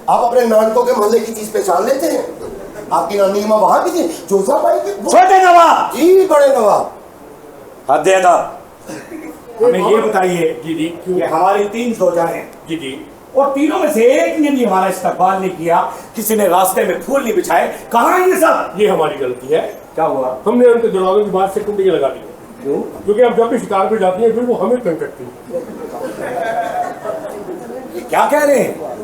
आप अपने नानकों के मोहल्ले की चीज पहचान लेते हैं? आपकी नानी माँ वहां की थी, जोधा बाई की। छोटे नवाब जी बड़े नवाब। हद है ना। हमें ये बताइए जी जी कि हमारी 3 जोजा हैं जी जी, और तीनों में से एक ने भी हमारा इस्तकबाल नहीं किया, किसी ने रास्ते में फूल नहीं बिछाए। कहाँ है ये सब? ये हमारी गलती है। क्या हुआ? हमने उनके दरवाजे की बात से कुंडियां लगा दी। क्यों? क्योंकि अब जब भी शिकार पे जाती है फिर वो हमें तंग करती है। क्या कह रहे हैं?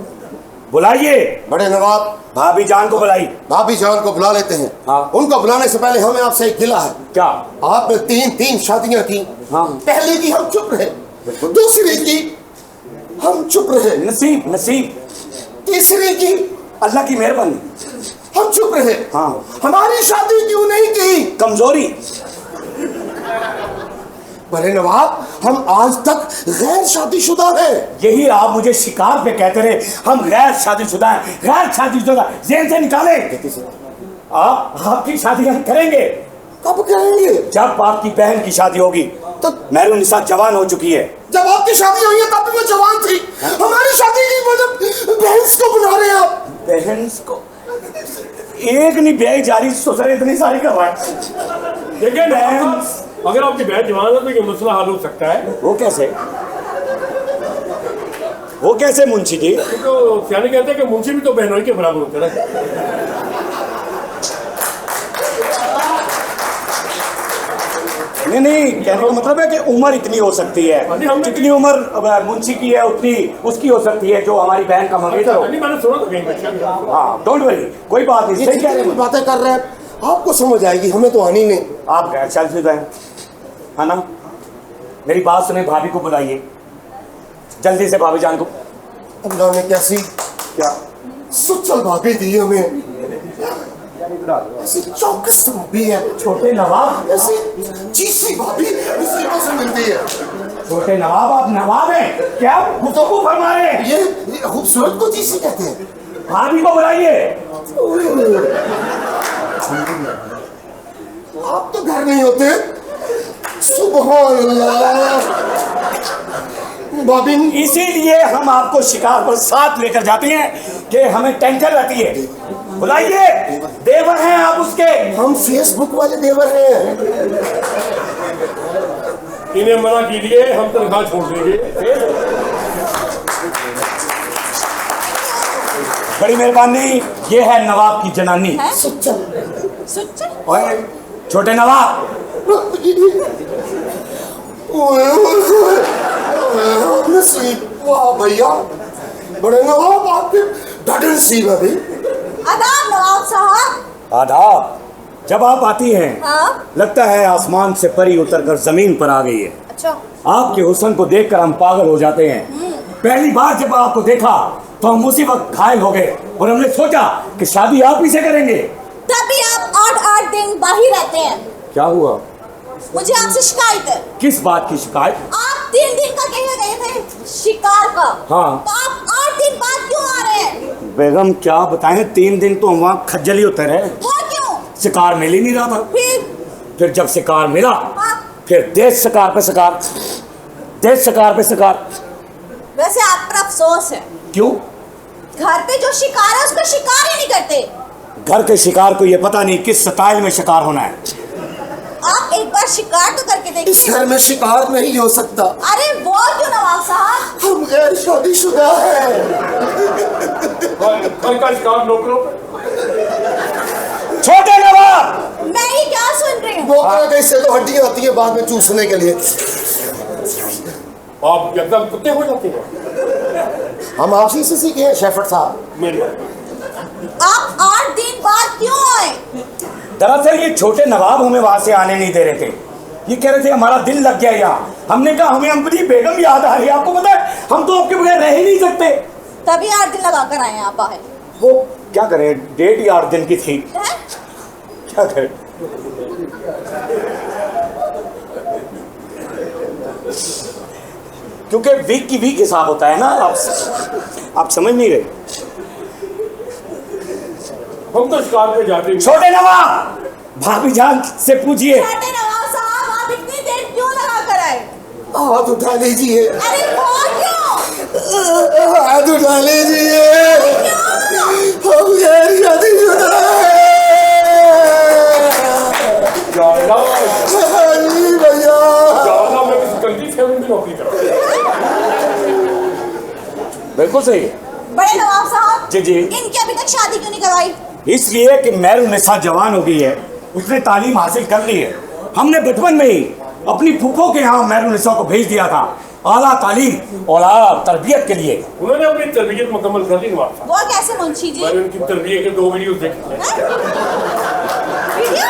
बुलाइए बड़े नवाब, भाभी जान को बुलाई। भाभी जान को बुला लेते हैं। हाँ। उनको बुलाने से पहले हमें आपसे एक गिला है। क्या? आपने 3 शादियां की। हाँ। पहली की हम चुप रहे, दूसरी की हम चुप रहे, नसीब नसीब। तीसरी की अल्लाह की मेहरबानी हम चुप रहे। हाँ। हमारी शादी क्यों नहीं की? कमजोरी। बड़े नवाब, हम आज तक गैर शादीशुदा हैं। यही आप मुझे शिकार पे कहते रहे हम गैर शादीशुदा हैं, गैर शादीशुदा। जेल से निकाले। आप आपकी शादी हम करेंगे। कब करेंगे? जब आपकी बहन की शादी होगी। तो मेहरून निसा जवान हो चुकी है। जब आपकी शादी हुई है तब भी वो जवान थी। हमारी शादी की मतलब बहन को बुला रहे हैं आप? बहन को एक नहीं ब्याह जारी ससुर इतनी सारी करवा है। देखिए बहन, अगर आपकी बहन जवान है तो ये मसला हल हो सकता है। वो कैसे? वो कैसे मुंशी जी? तो सियाने कहते हैं कि मुंशी भी तो बहनों के बराबर होते हैं। नहीं, कहने का मतलब है कि उम्र इतनी हो सकती है। जितनी उम्र मुंशी की है उतनी उसकी हो सकती है जो हमारी बहन का मंगेतर हो। मैंने सुना तो कहीं। हाँ, डोंट वरी, कोई बात नहीं। सही कह रहे हैं। बातें कर रहे हैं, आपको समझ आएगी, हमें तो आनी नहीं। आप गैर शादीशुदा हैं, है ना? मेरी बात सुने, भाभी को बुलाइए जल्दी से। भाभी जान को। अल्लाह ने कैसी क्या सुचल भाभी दी हमें, ऐसी चौकस भाभी है। छोटे नवाब, ऐसी चीसी भाभी इसी को से मिलती है। छोटे नवाब, आप नवाब हैं क्या? गुफ्तगू फरमा रहे हैं। ये खूबसूरत को चीसी कहते हैं। भाभी को बुलाइए। आप तो घर नहीं होते। सुभान अल्लाह। भाभी, इसीलिए हम आपको शिकार पर साथ लेकर जाते हैं कि हमें टेंशन रहती है। बुलाइए, देवर हैं आप उसके। हम फेसबुक वाले देवर हैं। इन्हें मना कीजिए, हम तनख्वाह छोड़ देंगे। बड़ी मेहरबानी। ये है नवाब की जनानी। ओए, छोटे नवाब। नसीब, वाह भैया, बड़े नवाब आपके ढाढ नसीब है भाई। आदाब नवाब साहब। आदाब। जब आप आती हैं, हाँ? लगता है आसमान से परी उतरकर जमीन पर आ गई है। अच्छा। आपके हुस्न को देखकर हम पागल हो जाते हैं। पहली बार जब आपको देखा तो हम उसी वक्त घायल हो गए और हमने सोचा कि शादी आप ही से करेंगे। तभी आप 8-8 दिन बाहर रहते हैं। क्या हुआ? मुझे आपसे शिकायत है। किस बात की शिकायत? आप 3 दिन का कह गए थे शिकार का। हाँ। तो आप 8 दिन बाद क्यों आ रहे हैं? बेगम क्या बताएं, 3 दिन तो हम वहाँ खज्जल ही उतर रहे। वो क्यों? शिकार मिल ही नहीं रहा था। फिर जब शिकार मिला, हाँ? फिर देश शिकार पे शिकार, देश शिकार पे शिकार। वैसे आप पर अफसोस है। क्यों? घर पे जो शिकार है उसका शिकार ही नहीं करते। घर के शिकार को ये पता नहीं किस स्टाइल में शिकार होना है। आप एक बार शिकार तो करके देखिए। इस घर में शिकार नहीं हो सकता। अरे वो क्यों नवाब साहब? हम गैर शादीशुदा हैं। घर का शिकार नौकरों पे। छोटे नवाब, मैं ये क्या सुन रही हूँ? नौकरों के इससे तो हड्डियां आती है बाद में चूसने के लिए। आप एकदम कुत्ते हो जाते हैं। हम आप ही से सीखे हैं शेफर्ड साहब। मेरी आप 8 दिन बाद क्यों आए? दरअसल ये छोटे नवाब हमें वहां से आने नहीं दे रहे थे। ये कह रहे थे हमारा दिल लग गया यहाँ। हमने कहा हमें अपनी बेगम याद आ रही है। आपको पता है हम तो आपके बगैर रह ही नहीं सकते। तभी 8 दिन लगा कर आए हैं आप बाहर। वो क्या करें, डेट ही 8 दिन की थी। हैं? क्या करें? क्योंकि वीक की वीक हिसाब होता है ना। आप समझ नहीं रहे। हम तो शिकार पे जाते हैं। छोटे नवाब, भाभी जान से पूछिए। छोटे नवाब साहब, आप इतनी देर क्यों लगा कर आए? हाथ उठा लीजिए। अरे वो क्यों? हाथ उठा लीजिए। क्यों? बिल्कुल सही है। बड़े नवाब साहब जी, जी। इनकी अभी तक शादी क्यों नहीं करवाई? इसलिए कि मेहरुन्निसा जवान हो गई है, उसने तालीम हासिल कर ली है। हमने बचपन में ही अपनी फूफो के यहाँ मेहरुन्निसा को भेज दिया था आला तालीम और आला तरबियत के लिए। उन्होंने अपनी तरबियत मुकम्मल कर दी नवाब साहब। वो कैसे मुंशी जी? मैंने उनकी तरबियत के 2 वीडियो देखे। वीडियो?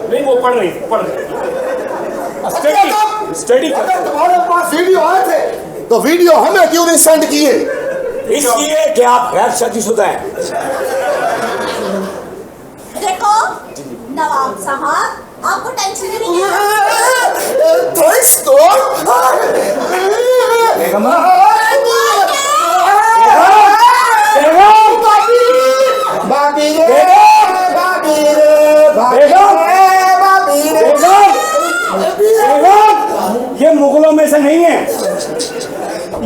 नहीं, वो पढ़ रही थी, पढ़ रही थी। स्टडी अगर तुम्हारे पास वीडियो आए थे तो वीडियो हमें क्यों नहीं सेंड किए? इसलिए कि आप गैर शादीशुदा हैं। देखो नवाब साहब, आपको टेंशन ही नहीं है। थैंक्स तो भाभी रे, भाभी रे, भाभी रे। ये मुगलों में से नहीं है,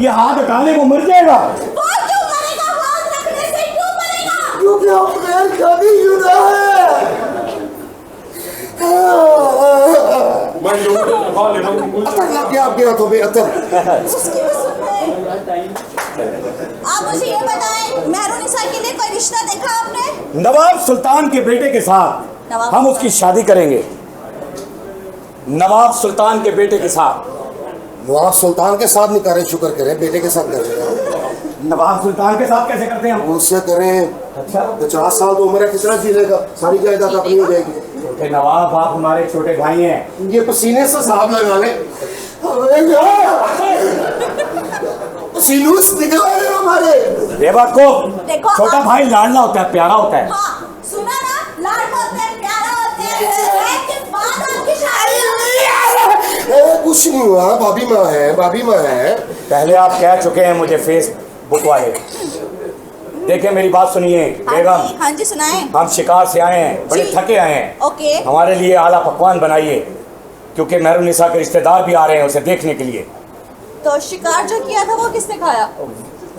ये हाथ हटाने को मर जाएगा। वो क्यों मरेगा? हाथ रखने से क्यों मरेगा? क्योंकि अपने शादीशुदा है। मैं लोगों को दफा ले रहा हूँ। अतर लग गया आपके हाथों में, अतर। उसकी भी सुन रहे हैं। आप मुझे ये बताएं, मेहरुन्निसा के लिए कोई रिश्ता देखा आपने? नवाब सुल्तान के बेटे के साथ नवाब हम उसकी शादी करेंगे। नवाब सुल्तान के बेटे के साथ। नवाब सुल्तान के साथ नहीं करें, शुक्र करें बेटे के साथ कर रहे हैं। नवाब सुल्तान के साथ कैसे करते हैं हम? उससे करें। अच्छा, 50 साल तो उम्र है, कितना जी लेगा? सारी जायदाद अपनी हो जाएगी। छोटे नवाब, आप हमारे छोटे भाई हैं। ये पसीने से साहब लगा ले, पसीनों से निकल रहे हैं हमारे। बेवकूफ, देखो छोटा आप- भाई लाडला होता है, प्यारा होता है। हाँ, सुना ना, लाड होते हैं, प्यारा होते हैं। एक बाद आपकी शादी होगी। कुछ नहीं हुआ, भाभी माँ है, भाभी माँ है। पहले आप कह चुके हैं मुझे फेसबुक वाले। देखिए मेरी बात सुनिए बेगम, हाँ जी सुनाएं। हम शिकार से आए हैं, बड़े जी। थके आए हैं। ओके। हमारे लिए आला पकवान बनाइए, क्योंकि मेहरुन्निसा के रिश्तेदार भी आ रहे हैं उसे देखने के लिए। तो शिकार जो किया था वो किसने खाया?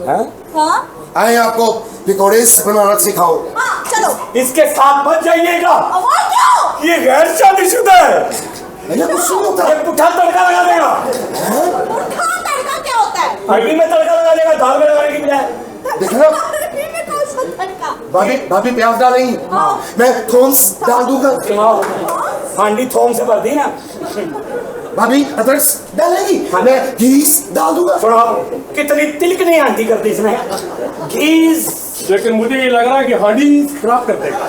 हैं? हाँ आए आपको पकौड़े बनाना सिखाओ। हाँ चलो। इसके साथ मत जाइएगा, अब वो क्यों? ये गैर शादीशुदा है। ये कुछ नहीं होता। ये पुट्ठा तड़का लगा देगा। पुट्ठा तड़का क्या होता है? हड्डी में तड़का लगा देगा, दाल में लगाने की बजाय। देखना अरबी में कौन सा तड़का? भाभी, भाभी प्याज डालेंगी, मैं थोम्स डाल दूंगा। हांडी थोम से भर दी ना। भाभी अदरक डालेंगी, मैं घीस डाल दूंगा। सुनो, कितनी तिलकनी आंटी करती इसमें घीस। लेकिन मुझे ये लग रहा है कि हांडी खराब कर देगा।